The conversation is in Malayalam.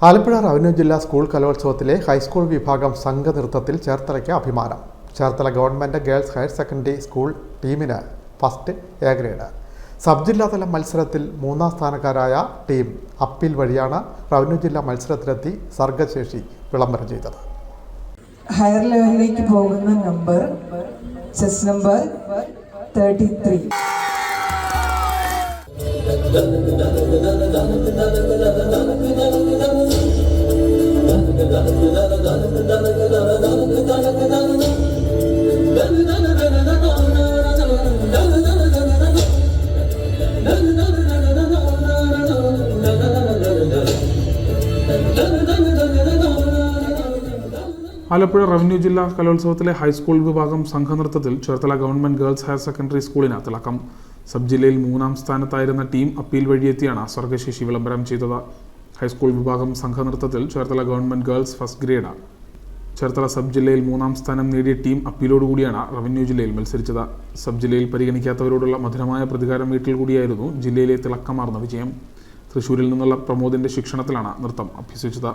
ആലപ്പുഴ റവന്യൂ ജില്ലാ സ്കൂൾ കലോത്സവത്തിലെ ഹൈസ്കൂൾ വിഭാഗം സംഘനൃത്തത്തിൽ ചേർത്തലയ്ക്ക് അഭിമാനം. Cherthala government girls higher secondary school ടീമിന് ഫസ്റ്റ് എ ഗ്രേഡ്. സബ് ജില്ലാതല മത്സരത്തിൽ 3ാം സ്ഥാനക്കാരായ ടീം അപ്പീൽ വഴിയാണ് റവന്യൂ ജില്ലാ മത്സരത്തിലെത്തി സർഗശേഷി വിളംബരം ചെയ്തത്. ഹയർ ലെവലിലേക്ക് പോകുന്ന number chest number 33. Alappuzha revenue ജില്ലാ കലോത്സവത്തിലെ ഹൈസ്കൂൾ വിഭാഗം സംഘനൃത്തത്തിൽ Cherthala government girls higher secondary സ്കൂളിന് തിളക്കം. സബ് ജില്ലയിൽ 3ാം സ്ഥാനത്തായിരുന്ന ടീം അപ്പീൽ വഴിയെത്തിയാണ് സർഗശേഷി വിളംബരം ചെയ്തത്. ഹൈസ്കൂൾ വിഭാഗം സംഘനൃത്തത്തിൽ Cherthala government girls first grade. Cherthala sub ജില്ലയിൽ 3ാം സ്ഥാനം നേടിയ ടീം അപ്പീലോടുകൂടിയാണ് റവന്യൂ ജില്ലയിൽ മത്സരിച്ചത്. സബ് ജില്ലയിൽ പരിഗണിക്കാത്തവരോടുള്ള മധുരമായ പ്രതികാരം വീട്ടിൽ കൂടിയായിരുന്നു ജില്ലയിലെ തിളക്കമാർന്ന വിജയം. തൃശ്ശൂരിൽ നിന്നുള്ള പ്രമോദിന്റെ ശിക്ഷണത്തിലാണ് നൃത്തം അഭ്യസിച്ചത്.